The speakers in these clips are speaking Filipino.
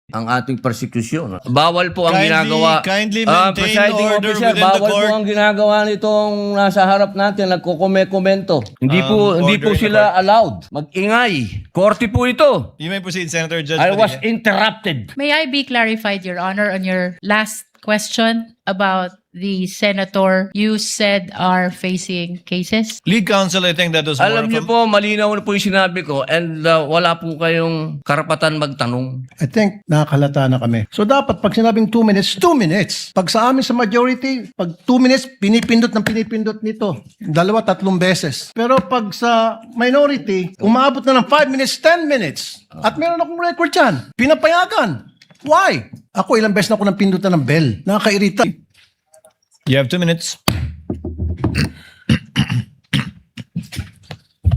ang ating persecution. Bawal po ang ginagawa. Kindly maintain Presiding order officer, within the bawal court. po ang ginagawa nitong nasa harap natin, nagkukomento. Hindi po Order in the sila allowed. Mag-ingay. Korte po ito. You may proceed, Senator Judge I was Padilla. interrupted. May I be clarified, Your Honor, on your last question about the senator you said are facing cases? Lead counsel, I think that was more Alam of niyo a... po, malinaw na po yung sinabi ko and wala po kayong karapatan magtanong. I think nakakalata na kami. So dapat pag sinabing 2 minutes, 2 minutes. Pag sa amin sa majority, pag 2 minutes, pinipindot nito. 2, 3 beses. Pero pag sa minority, umaabot na ng 5 minutes, 10 minutes. At meron akong record yan. Pinapayagan. Why? Ako ilang beses na ako nang pindutan ng bell. Nakakairita. You have 2 minutes.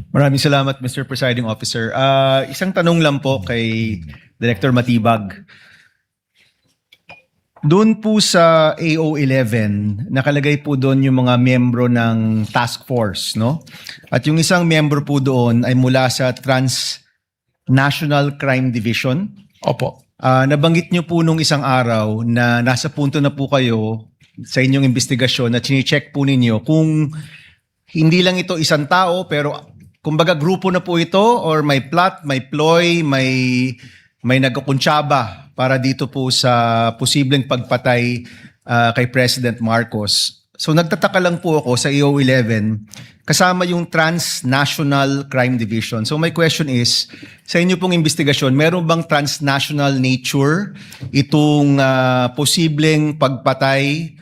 Maraming salamat, Mr. Presiding Officer. Isang tanong lang po kay Director Matibag. Doon po sa AO11, nakalagay po doon yung mga miyembro ng task force, no? At yung isang miyembro po doon ay mula sa Transnational Crime Division. Opo. Nabanggit nyo po nung isang araw na nasa punto na po kayo sa inyong investigasyon na chine-check po ninyo kung hindi lang ito isang tao pero kumbaga grupo na po ito or may plot, may ploy, may nagkukuntsaba para dito po sa posibleng pagpatay kay President Marcos. So nagtataka lang po ako sa AO11 kasama yung Transnational Crime Division. So my question is, sa inyo pong investigasyon, meron bang transnational nature itong posibleng pagpatay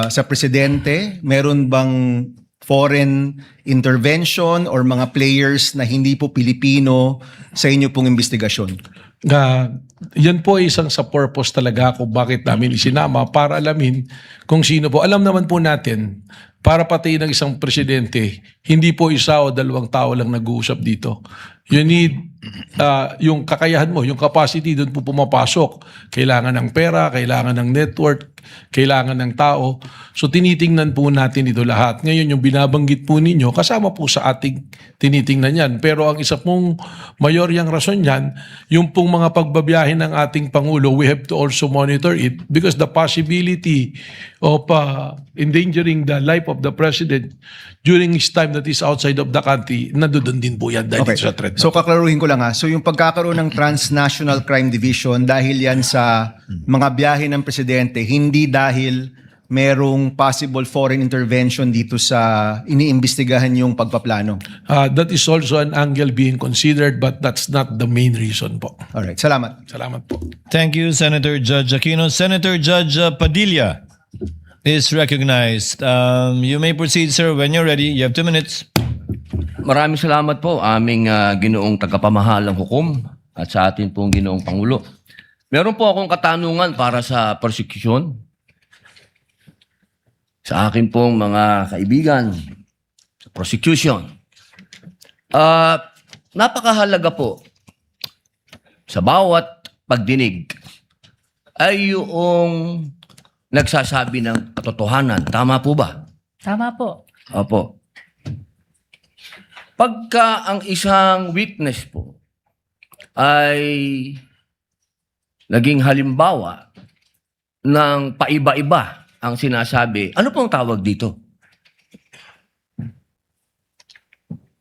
sa presidente? Meron bang foreign intervention or mga players na hindi po Pilipino sa inyo pong investigasyon? Yan po ay isang sa purpose talaga kung bakit namin isinama para alamin kung sino po. Alam naman po natin, para patayin ng isang presidente, hindi po isa o dalawang tao lang nag-uusap dito. You need yung kakayahan mo, yung capacity doon po pumapasok. Kailangan ng pera, kailangan ng network, kailangan ng tao. So tinitingnan po natin ito lahat. Ngayon yung binabanggit po ninyo, kasama po sa ating tinitingnan yan. Pero ang isa pong mayoryang rason yan, yung pong mga pagbabiyahe ng ating Pangulo, we have to also monitor it because the possibility of endangering the life of the President during his time that is outside of the country, nandoon din po yan dahil sa threat. So kaklaruhin ko lang ha. So yung pagkakaroon ng Transnational Crime Division dahil yan sa mga biyahe ng presidente, hindi dahil merong possible foreign intervention dito sa iniimbestigahan yung pagpaplano. That is also an angle being considered but that's not the main reason po. Alright, salamat. Salamat po. Thank you, Senator Judge Aquino. Senator Judge Padilla is recognized. You may proceed, sir, when you're ready. You have 2 minutes. Maraming salamat po aming ginoong tagapamahalang hukom at sa atin pong ginoong Pangulo. Meron po akong katanungan para sa persecution. Sa akin pong mga kaibigan sa prosecution. Napakahalaga po sa bawat pagdinig ay yung nagsasabi ng katotohanan. Tama po ba? Tama po. Opo. Pagka ang isang witness po ay naging halimbawa ng paiba-iba ang sinasabi, ano pong tawag dito?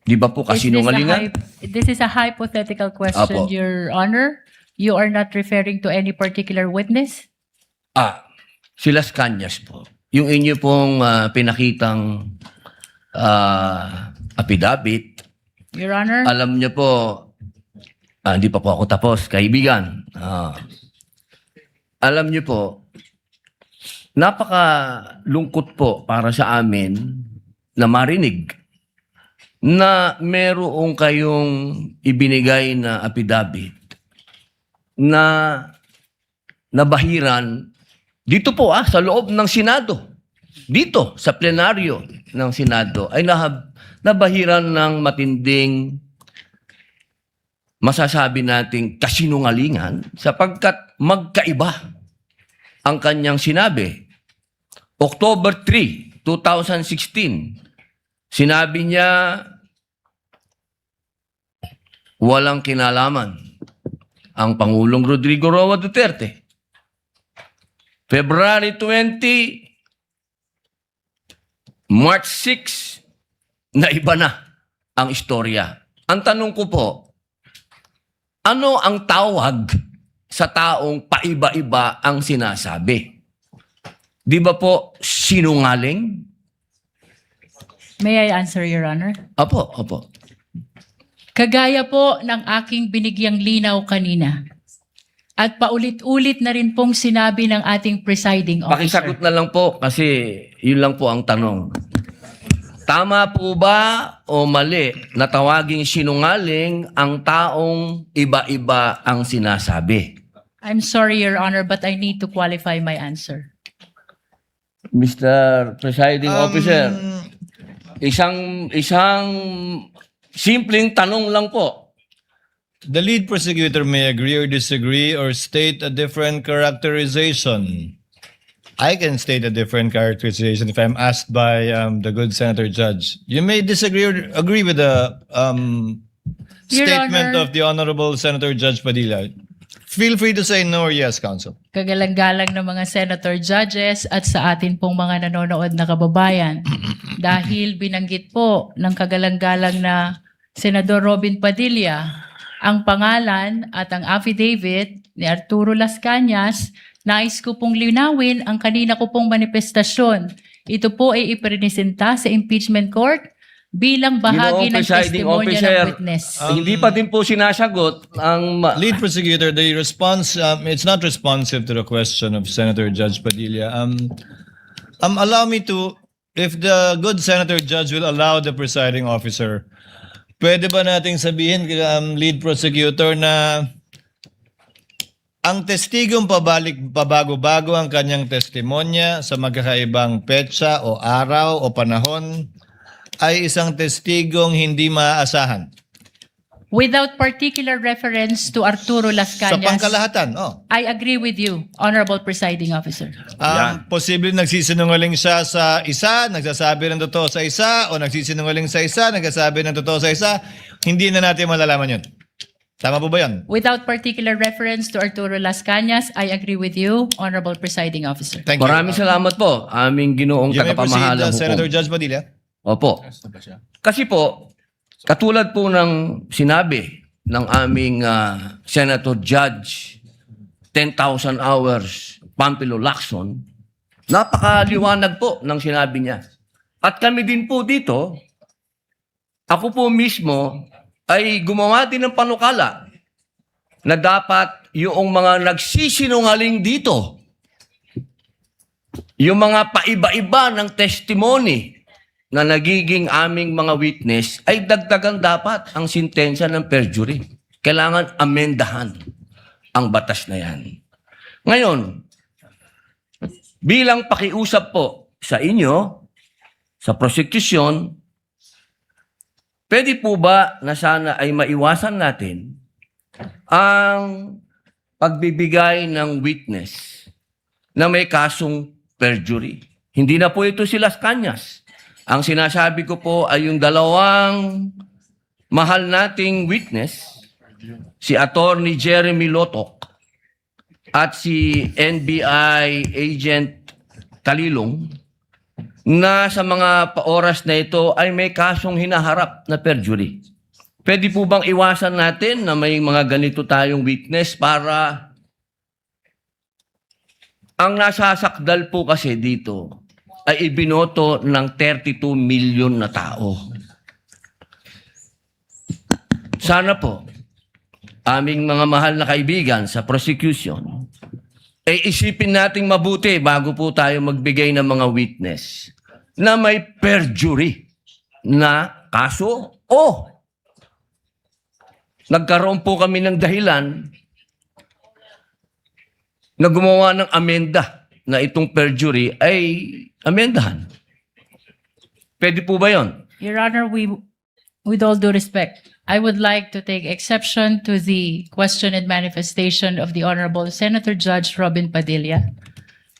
Di ba po kasinungalingan? This is a hypothetical question, Apo. Your Honor. You are not referring to any particular witness? Si Las Cañas po. Yung inyo pong pinakitang affidavit, Your Honor? alam niyo po, hindi pa po ako tapos, kaibigan. Alam niyo po, napakalungkot po para sa amin na marinig na merong kayong ibinigay na affidavit na nabahiran dito po sa loob ng Senado. Dito sa plenaryo ng Senado ay nabahiran ng matinding masasabi nating kasinungalingan sapagkat magkaiba ang kanyang sinabi. October 3, 2016, sinabi niya walang kinalaman ang Pangulong Rodrigo Roa Duterte. February 20, March 6, na iba na ang istorya. Ang tanong ko po, ano ang tawag sa taong paiba-iba ang sinasabi? Di ba po sinungaling? May I answer, Your Honor? Opo, opo. Kagaya po ng aking binigyang linaw kanina. At paulit-ulit na rin pong sinabi ng ating presiding officer. Pakisagot na lang po kasi yun lang po ang tanong. Tama po ba o mali na tawaging sinungaling ang taong iba-iba ang sinasabi? I'm sorry, Your Honor, but I need to qualify my answer. Mr. Presiding Officer, isang simpleng tanong lang po. The lead prosecutor may agree or disagree or state a different characterization. I can state a different characterization if I'm asked by the good Senator Judge. You may disagree or agree with the Your statement Honor. of the Honorable Senator Judge Padilla. Feel free to say no or yes, Counsel. Kagalang-galang ng mga senator judges at sa atin pong mga nanonood na kababayan. Dahil binanggit po ng kagalang-galang na Senador Robin Padilla ang pangalan at ang affidavit ni Arturo Las Cañas, nais ko pong linawin ang kanina ko pong manifestasyon. Ito po ay ipresenta sa impeachment court bilang bahagi ng Presiding testimonya Officer, ng witness. hindi pa din po sinasagot ang Lead prosecutor, the response, it's not responsive to the question of Senator Judge Padilla. Allow me to, if the good Senator Judge will allow the presiding officer, pwede ba nating sabihin, lead prosecutor, na ang testigong pabago-bago ang kanyang testimonya sa magkakaibang petsa o araw o panahon ay isang testigong hindi maaasahan? Without particular reference to Arturo Las Sa Cañas, pangkalahatan, oh. I agree with you, Honorable Presiding Officer. Posible nagsisinungaling siya sa isa, nagsasabi ng totoo sa isa, o nagsisinungaling sa isa, nagsasabi ng totoo sa isa, hindi na natin malalaman yun. Tama po ba yan? Without particular reference to Arturo Las Cañas, I agree with you, Honorable Presiding Officer. Thank you. Maraming salamat po, aming ginoong You may proceed, tagapamahalang Senator hukom. Judge Padilla. Opo. Kasi po, katulad po ng sinabi ng aming Senator Judge, 10,000 hours, Pampilo Lacson, napakaliwanag po ng sinabi niya. At kami din po dito, ako po mismo ay gumawa din ng panukala na dapat yung mga nagsisinungaling dito, yung mga paiba-iba ng testimony na nagiging aming mga witness, ay dagdagan dapat ang sintensya ng perjury. Kailangan amendahan ang batas na yan. Ngayon, bilang pakiusap po sa inyo, sa prosecution, pwede po ba na sana ay maiwasan natin ang pagbibigay ng witness na may kasong perjury? Hindi na po ito si Las Cañas. Ang sinasabi ko po ay yung dalawang mahal nating witness, si Attorney Jeremy Lotok at si NBI Agent Talilong, na sa mga oras na ito ay may kasong hinaharap na perjury. Pwede po bang iwasan natin na may mga ganito tayong witness para ang nasasakdal po kasi dito ay ibinoto ng 32 million na tao. Sana po, aming mga mahal na kaibigan sa prosecution, ay isipin nating mabuti bago po tayo magbigay ng mga witness na may perjury na kaso o nagkaroon po kami ng dahilan na gumawa ng amenda na itong perjury ay amendahan. Pwede po ba yun? Your Honor, with all due respect, I would like to take exception to the question and manifestation of the Honorable Senator Judge Robin Padilla.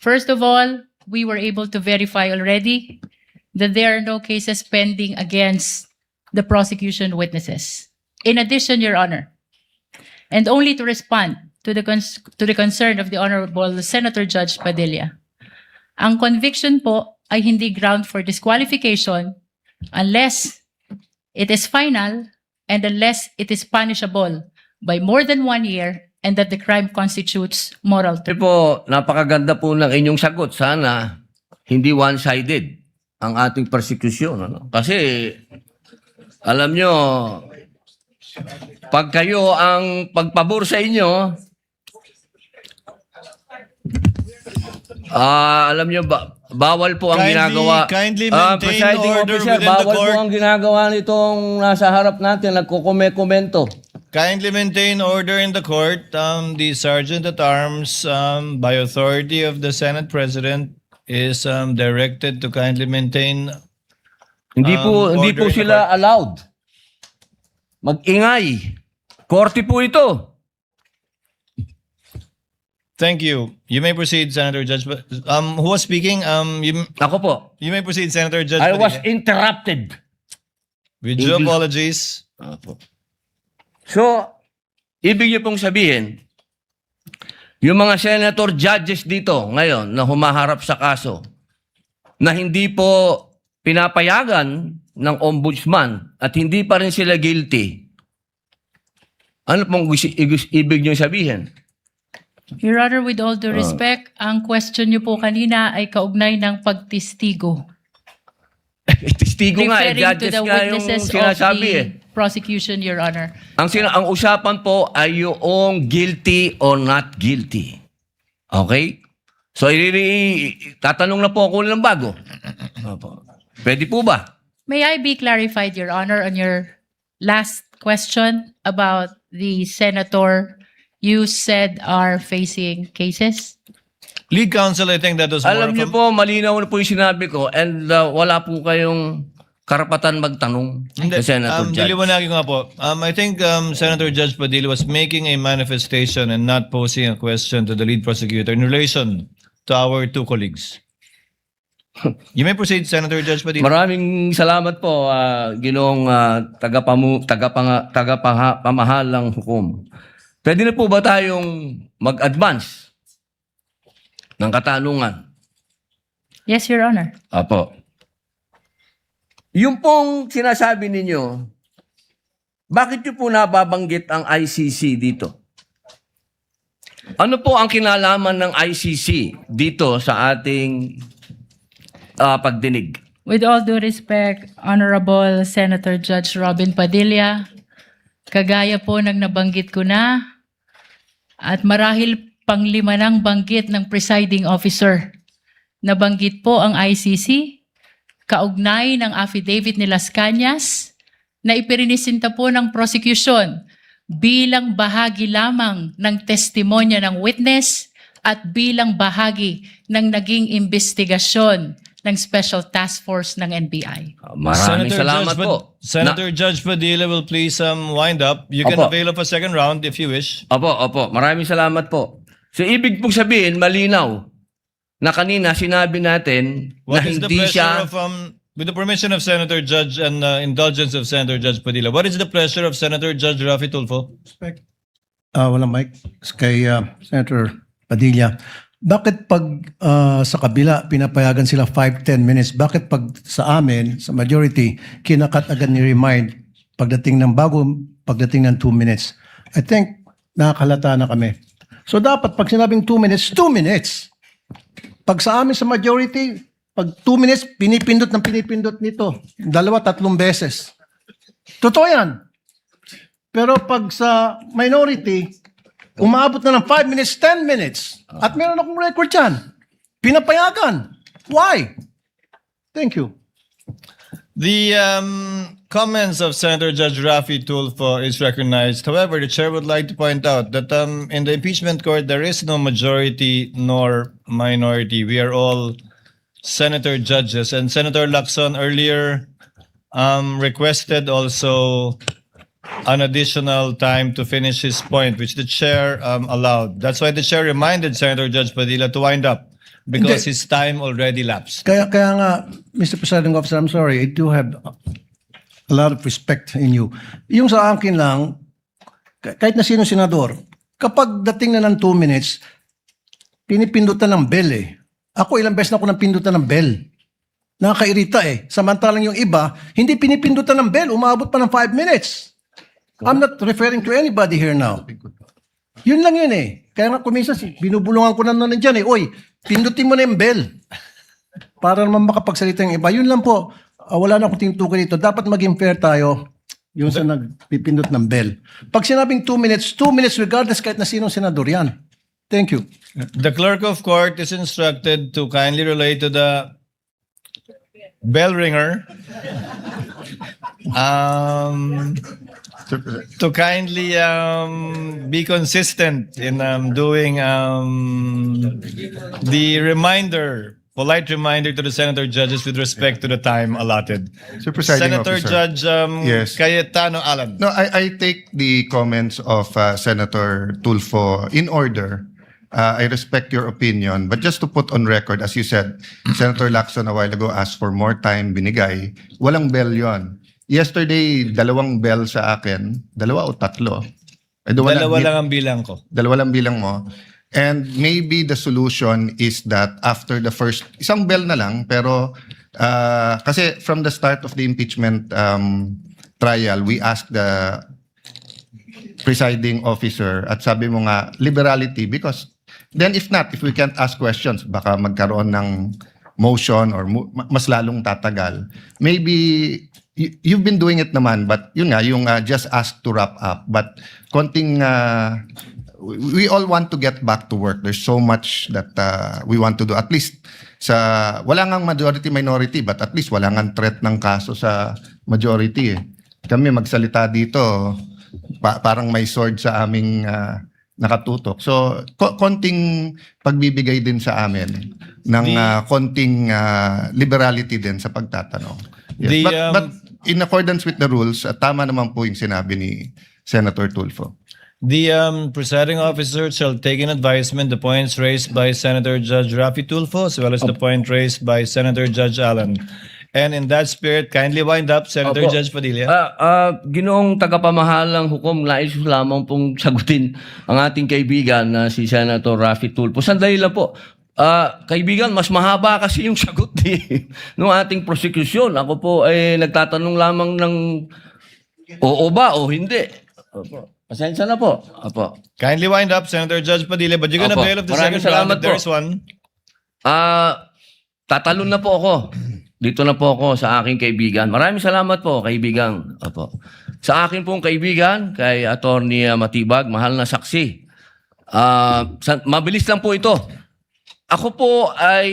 First of all, we were able to verify already that there are no cases pending against the prosecution witnesses. In addition, Your Honor, and only to respond to the concern of the Honorable Senator Judge Padilla. Ang conviction po ay hindi ground for disqualification unless it is final and unless it is punishable by more than 1 year and that the crime constitutes moral Kasi po, napakaganda po ng inyong sagot. Sana hindi one-sided ang ating persecution. Ano? Kasi, alam nyo, pag kayo ang pagpabor sa inyo, alam nyo, bawal po ang ginagawa. Kindly maintain Presiding order officer, within the bawal po court. ang ginagawa nitong nasa harap natin, nagkukomento. Kindly maintain order in the court. The Sergeant at Arms, by authority of the Senate President, is directed to kindly maintain. Hindi po order in the sila allowed. Mag-ingay. Korte po ito. Thank you. You may proceed, Senator Judge. Who was speaking? Ako po. You may proceed, Senator Judge. I was Padilla. interrupted. With due English. apologies. So, ibig niyo pong sabihin, yung mga senator judges dito ngayon na humaharap sa kaso, na hindi po pinapayagan ng ombudsman at hindi pa rin sila guilty, ano pong ibig niyo sabihin? Your Honor, with all due respect, ang question niyo po kanina ay kaugnay ng pagtistigo. Testigo nga, Referring to judges the nga yung witnesses of sinasabi the prosecution, Your Honor. Ang usapan po ay yung guilty or not guilty. Okay? So, tatanong na po ako ng bago. Opo. Pwede po ba? May I be clarified, Your Honor, on your last question about the senator you said are facing cases? Lead counsel, I think that was more Alam of niyo a- po, malinaw na po yung sinabi ko and wala po kayong karapatan magtanong Hindi. sa Senator Judge. Diliwanagin ko nga po. I think Senator Judge Padilla was making a manifestation and not posing a question to the lead prosecutor in relation to our two colleagues. You may proceed, Senator Judge Padilla. Maraming salamat po, Ginoong tagapamahalang hukom. Pwede na po ba tayong mag-advance ng katanungan? Yes, Your Honor. Apo. Yung pong sinasabi ninyo, bakit nyo po nababanggit ang ICC dito? Ano po ang kinalaman ng ICC dito sa ating pagdinig? With all due respect, Honorable Senator Judge Robin Padilla, kagaya po ng nabanggit ko na, at marahil panglima ng banggit ng presiding officer, nabanggit po ang ICC, kaugnay ng affidavit ni Las Cañas, na ipirinisinta po ng prosecution bilang bahagi lamang ng testimonya ng witness at bilang bahagi ng naging investigasyon ng Special Task Force ng NBI. Maraming salamat po. Senator Judge Padilla will please wind up. You can Opo. avail of a second round if you wish. Opo. Maraming salamat po. So, ibig pong sabihin, malinaw, na kanina sinabi natin na What is the hindi pleasure siya... of, with the permission of Senator Judge and indulgence of Senator Judge Padilla, what is the pleasure of Senator Judge Rafi Tulfo? Walang mic. Kay Senator Padilla. Bakit pag sa kabila pinapayagan sila 5-10 minutes? Bakit pag sa amin, sa majority, kinakat agad ni remind pagdating ng 2 minutes? I think nakakalata na kami. So dapat pag sinabing 2 minutes, 2 minutes. Pag sa amin sa majority, pag 2 minutes, pinipindot nito. 2-3 beses. Totoo yan. Pero pag sa minority, umabot na ng 5 minutes, 10 minutes. At meron akong record yan. Pinapayagan. Why? Thank you. The comments of Senator Judge Rafi Tulfo is recognized. However, the chair would like to point out that in the impeachment court, there is no majority nor minority. We are all senator judges. And Senator Lacson earlier requested also an additional time to finish his point, which the chair allowed. That's why the chair reminded Senator Judge Padilla to wind up because Hindi. his time already lapsed. Kaya nga, Mr. Presiding Officer, I'm sorry, I do have a lot of respect in you. Yung sa akin lang, kahit na sino senador, kapag dating na ng 2 minutes, pinipindutan ng bell eh. Ako ilang beses na ako napindutan ng bell. Nakakairita eh. Samantalang yung iba, hindi pinipindutan ng bell, umabot pa ng 5 minutes. I'm not referring to anybody here now. Yun lang yun eh. Kaya nga kuminsan, binubulungan ko na nun dyan eh. Oy, pindutin mo na yung bell. Para naman makapagsalita yung iba. Yun lang po. Wala na akong tinutukoy dito. Dapat maging fair tayo yung sa nagpipindot ng bell. Pag sinabing 2 minutes regardless kahit na sinong senador yan. Thank you. The clerk of court is instructed to kindly relate to the bell ringer to kindly be consistent in doing the polite reminder to the senator judges with respect to the time allotted. Sir Presiding Senator Officer. Judge Yes. Cayetano Alan. No, I take the comments of Senator Tulfo in order. I respect your opinion, but just to put on record, as you said, Senator Lacson a while ago asked for more time, binigay. Walang bell yon. Yesterday, 2 bell sa akin. 2 o 3? I don't wanna Dalawa admit- lang ang bilang ko. 2 lang bilang mo. And maybe the solution is that after the first, isang bell na lang, pero kasi from the start of the impeachment trial, we asked the presiding officer at sabi mo nga, liberality, because then if we can't ask questions, baka magkaroon ng motion or mas lalong tatagal. Maybe you've been doing it naman, but yun nga, yung just ask to wrap up. But konting, we all want to get back to work. There's so much that we want to do. At least, wala ngang majority-minority, but at least wala ngang threat ng kaso sa majority. Kami magsalita dito, parang may sword sa aming nakatutok. So, konting pagbibigay din sa amin ng konting liberality din sa pagtatanong. Yes. But in accordance with the rules, tama naman po yung sinabi ni Senator Tulfo. The presiding officer shall take in advisement the points raised by Senator Judge Rafi Tulfo as well as the point raised by Senator Judge Allen. And in that spirit, kindly wind up, Senator Opo. Judge Padilla. Ginoong tagapamahalang hukom, nais ko lamang pong sagutin ang ating kaibigan na si Senator Rafi Tulfo. Sandali lang po. Kaibigan, mas mahaba kasi yung sagot ng ating prosecution. Ako po ay nagtatanong lamang ng oo ba o hindi. Opo. Pasensya na po. Opo. Kindly wind up, Senator Judge Padilla, but you're gonna Opo. bail of the Maraming second round salamat if there's po. one. Tatalon na po ako. Dito na po ako sa aking kaibigan. Maraming salamat po, kaibigan. Opo. Sa akin pong kaibigan, kay Attorney Matibag, mahal na saksi. Mabilis lang po ito. Ako po ay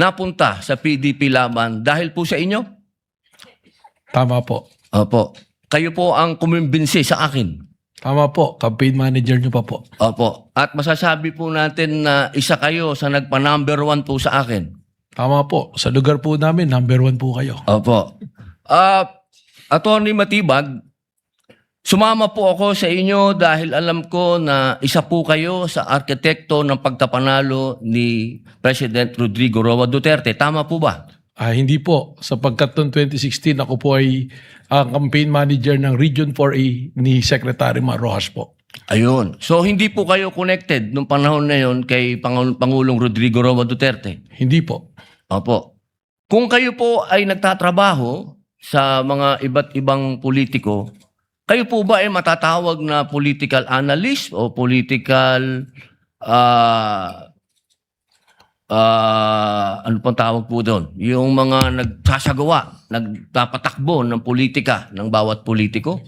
napunta sa PDP Laban dahil po sa inyo. Tama po. Opo. Kayo po ang kumimbinsi sa akin. Tama po. Campaign manager nyo pa po. Opo. At masasabi po natin na isa kayo sa nagpa-number 1 po sa akin. Tama po. Sa lugar po namin, number 1 po kayo. Opo. Attorney Matibag, sumama po ako sa inyo dahil alam ko na isa po kayo sa arkitekto ng pagkapanalo ni President Rodrigo Roa Duterte. Tama po ba? Hindi po. Sapagkat noong 2016, ako po ay campaign manager ng Region 4A ni Secretary Mar Rojas po. Ayun. So hindi po kayo connected nung panahon na yon kay Pangulong Rodrigo Roa Duterte? Hindi po. Opo. Kung kayo po ay nagtatrabaho sa mga iba't ibang politiko, kayo po ba ay matatawag na political analyst o political ano pang tawag po doon? Yung mga nagsasagawa, nagpapatakbo ng politika ng bawat politiko?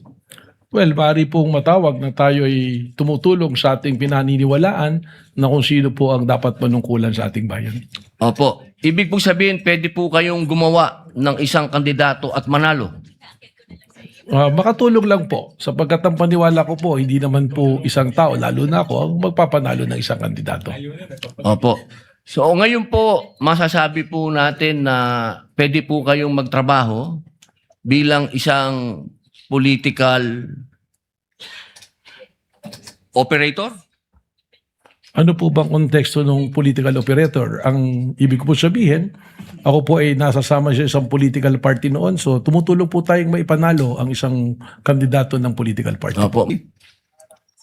Well, maaari pong matawag na tayo ay tumutulong sa ating pinaniniwalaan na kung sino po ang dapat manungkulan sa ating bayan. Opo. Ibig pong sabihin, pwede po kayong gumawa ng isang kandidato at manalo. Makatulong lang po. Sapagkat ang paniwala ko po, hindi naman po isang tao, lalo na ako, ang magpapanalo ng isang kandidato. Opo. So ngayon po, masasabi po natin na pwede po kayong magtrabaho bilang isang political operator? Ano po bang konteksto ng political operator? Ang ibig ko po sabihin, ako po ay nasasama sa isang political party noon. So tumutulong po tayong maipanalo ang isang kandidato ng political party. Opo.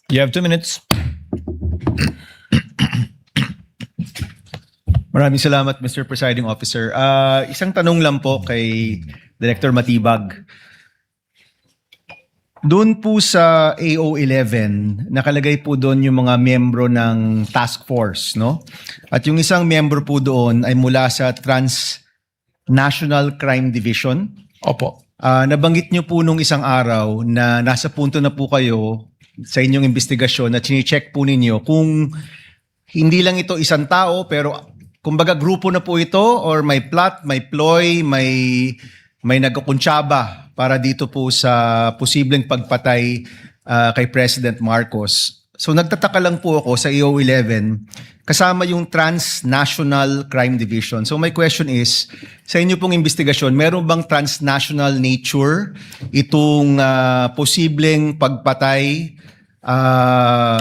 You have 2 minutes. Maraming salamat, Mr. Presiding Officer. Isang tanong lang po kay Director Matibag. Doon po sa AO11, nakalagay po doon yung mga miyembro ng task force, no? At yung isang miyembro po doon ay mula sa Transnational Crime Division. Opo. Nabanggit niyo po nung isang araw na nasa punto na po kayo sa inyong investigasyon na chine-check po ninyo kung hindi lang ito isang tao pero kumbaga grupo na po ito or may plot, may ploy, may nagkukuntsaba para dito po sa posibleng pagpatay kay President Marcos. So nagtataka lang po ako sa AO11 kasama yung Transnational Crime Division. So my question is, sa inyo pong investigasyon, meron bang transnational nature itong posibleng pagpatay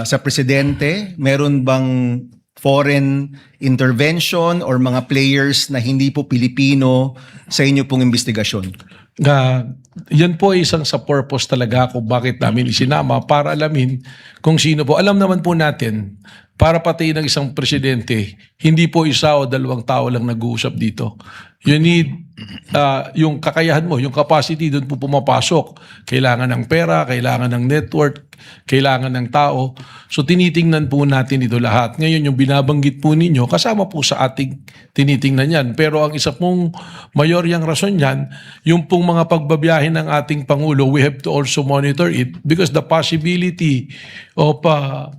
sa presidente? Meron bang foreign intervention or mga players na hindi po Pilipino sa inyo pong investigasyon? Yan po ay isang sa purpose talaga kung bakit namin isinama para alamin kung sino po. Alam naman po natin, para patayin ng isang presidente, hindi po isa o dalawang tao lang nag-uusap dito. You need yung kakayahan mo, yung capacity doon po pumapasok. Kailangan ng pera, kailangan ng network, kailangan ng tao. So tinitingnan po natin ito lahat. Ngayon yung binabanggit po ninyo, kasama po sa ating tinitingnan yan. Pero ang isa pong mayoryang rason yan, yung pong mga pagbabiyahe ng ating Pangulo, we have to also monitor it because the possibility of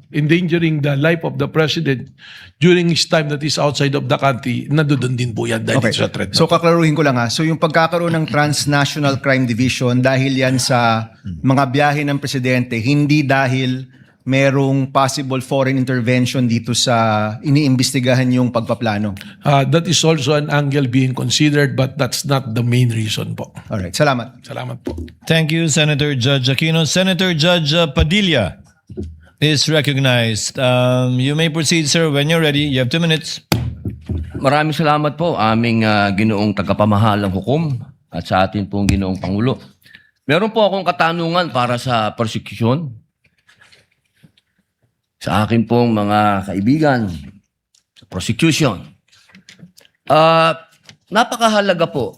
endangering the life of the President during his time that is outside of the country, nandoon din po yan dahil sa threat. So kaklaruhin ko lang ha. So yung pagkakaroon ng Transnational Crime Division dahil yan sa mga biyahe ng presidente, hindi dahil merong possible foreign intervention dito sa iniimbestigahan yung pagpaplano. That is also an angle being considered but that's not the main reason po. Alright, salamat. Salamat po. Thank you, Senator Judge Aquino. Senator Judge Padilla is recognized. You may proceed, sir, when you're ready. You have 2 minutes. Maraming salamat po aming ginoong tagapamahalang hukom at sa atin pong ginoong Pangulo. Meron po akong katanungan para sa prosecution. Sa akin pong mga kaibigan sa prosecution. Napakahalaga po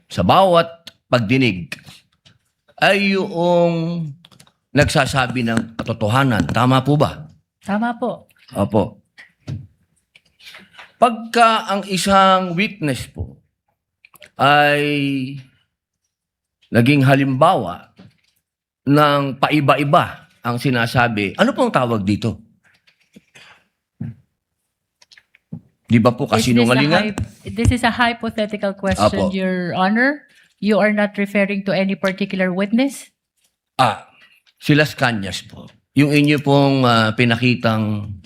sa bawat pagdinig ay yung nagsasabi ng katotohanan. Tama po ba? Tama po. Opo. Pagka ang isang witness po ay naging halimbawa ng paiba-iba ang sinasabi, ano pong tawag dito? Di ba po kasinungalingan? This is a hypothetical question, Apo. Your Honor. You are not referring to any particular witness? Si Las Cañas po. Yung inyo pong pinakitang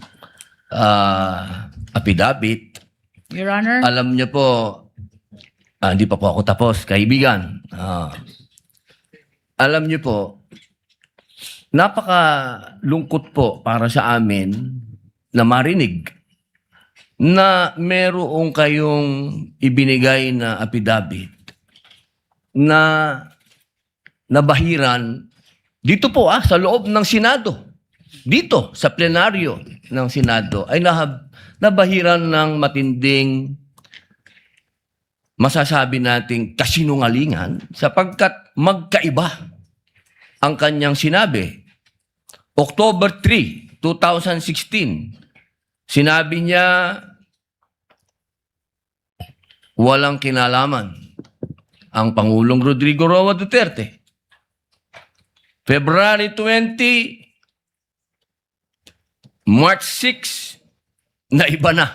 affidavit, Your Honor? alam niyo po, hindi pa po ako tapos, kaibigan. Alam niyo po, napakalungkot po para sa amin na marinig na merong kayong ibinigay na affidavit na nabahiran dito po sa loob ng Senado. Dito sa plenaryo ng Senado ay nabahiran ng matinding masasabi nating kasinungalingan sapagkat magkaiba ang kanyang sinabi. October 3, 2016, sinabi niya walang kinalaman ang Pangulong Rodrigo Roa Duterte. February 20, March 6, na iba na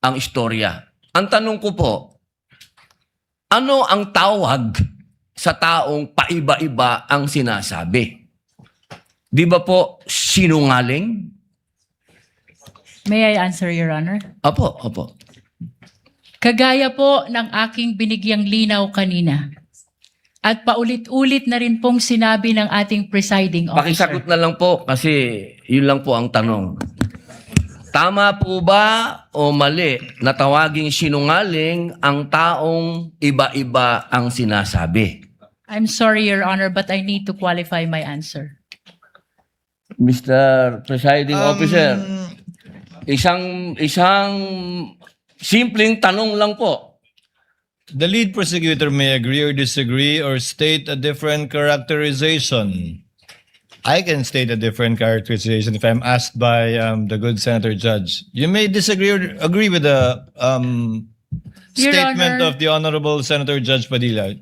ang istorya. Ang tanong ko po, ano ang tawag sa taong paiba-iba ang sinasabi? Di ba po sinungaling? May I answer, Your Honor? Opo, opo. Kagaya po ng aking binigyang linaw kanina. At paulit-ulit na rin pong sinabi ng ating presiding officer. Pakisagot na lang po kasi yun lang po ang tanong. Tama po ba o mali na tawaging sinungaling ang taong iba-iba ang sinasabi? I'm sorry, Your Honor, but I need to qualify my answer. Mr. Presiding Officer, isang simpleng tanong lang po. The lead prosecutor may agree or disagree or state a different characterization. I can state a different characterization if I'm asked by the good Senator Judge. You may disagree or agree with the Your statement Honor. of the Honorable Senator Judge Padilla.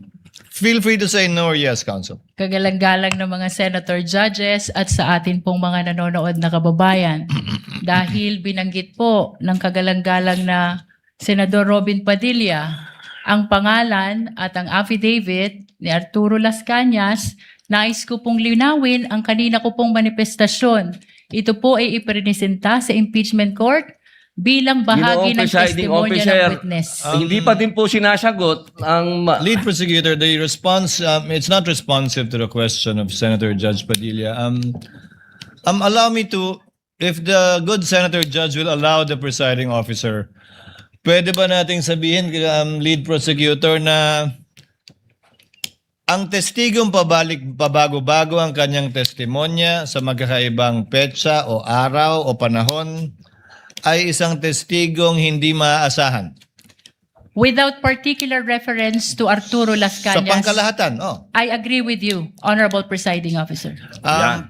Feel free to say no or yes, Counsel. Kagalang-galang ng mga senator judges at sa atin pong mga nanonood na kababayan. Dahil binanggit po ng kagalang-galang na Senador Robin Padilla ang pangalan at ang affidavit ni Arturo Las Cañas, nais ko pong linawin ang kanina ko pong manifestasyon. Ito po ay ipresenta sa impeachment court bilang bahagi ng Presiding testimonya Officer, ng witness. hindi pa din po sinasagot ang Lead prosecutor, the response, it's not responsive to the question of Senator Judge Padilla. Allow me to, if the good Senator Judge will allow the presiding officer, pwede ba nating sabihin, lead prosecutor, na ang testigong pabago-bago ang kanyang testimonya sa magkakaibang petsa o araw o panahon ay isang testigong hindi maaasahan. Without particular reference to Arturo Las Sa Cañas, pangkalahatan, I agree with you, Honorable Presiding Officer.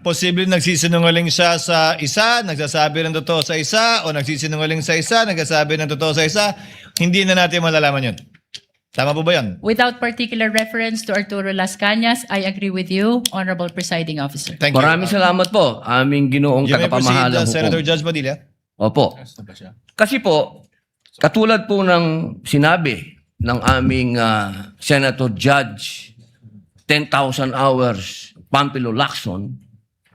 Posible nagsisinungaling siya sa isa, nagsasabi ng totoo sa isa, o nagsisinungaling sa isa, nagsasabi ng totoo sa isa, hindi na natin malalaman yun. Tama po ba yan? Without particular reference to Arturo Las Cañas, I agree with you, Honorable Presiding Officer. Thank you. Maraming salamat po, aming ginoong You may proceed, tagapamahalang Senator hukom. Judge Padilla. Opo. Kasi po, katulad po ng sinabi ng aming Senator Judge, 10,000 hours, Pampilo Lacson,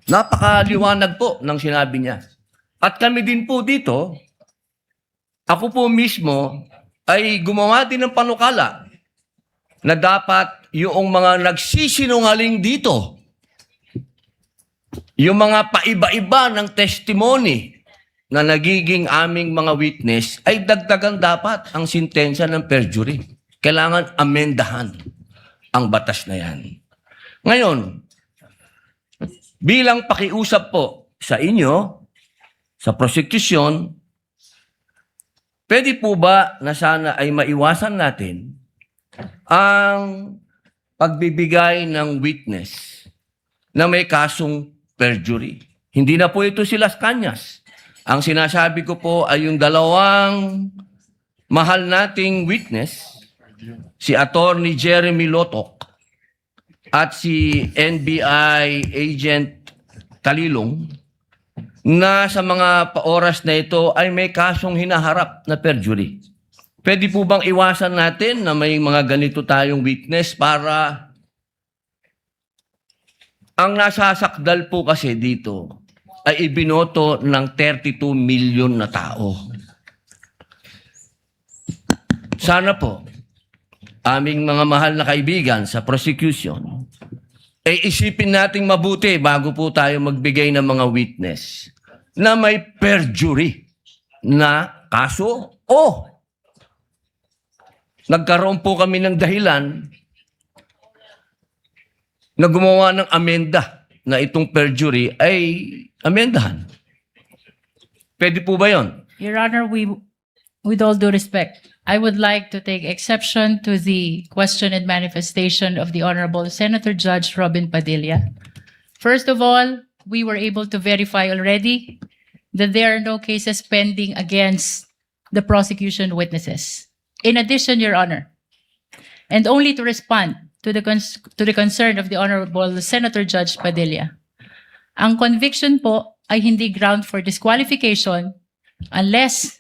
napakaliwanag po ng sinabi niya. At kami din po dito, ako po mismo ay gumawa din ng panukala na dapat yung mga nagsisinungaling dito, yung mga paiba-iba ng testimony na nagiging aming mga witness, ay dagdagan dapat ang sintensya ng perjury. Kailangan amendahan ang batas na yan. Ngayon, bilang pakiusap po sa inyo, sa prosecution, pwede po ba na sana ay maiwasan natin ang pagbibigay ng witness na may kasong perjury? Hindi na po ito si Las Cañas. Ang sinasabi ko po ay yung dalawang mahal nating witness, si Attorney Jeremy Lotok at si NBI Agent Talilong, na sa mga oras na ito ay may kasong hinaharap na perjury. Pwede po bang iwasan natin na may mga ganito tayong witness para ang nasasakdal po kasi dito ay ibinoto ng 32 million na tao. Sana po, aming mga mahal na kaibigan sa prosecution, ay isipin nating mabuti bago po tayo magbigay ng mga witness na may perjury na kaso o nagkaroon po kami ng dahilan na gumawa ng amenda na itong perjury ay amendahan. Pwede po ba yun? Your Honor, with all due respect, I would like to take exception to the question and manifestation of the Honorable Senator Judge Robin Padilla. First of all, we were able to verify already that there are no cases pending against the prosecution witnesses. In addition, Your Honor, and only to respond to the concern of the Honorable Senator Judge Padilla, ang conviction po ay hindi ground for disqualification unless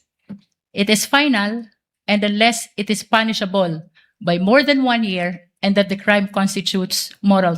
it is final and unless it is punishable by more than 1 year and that the crime constitutes moral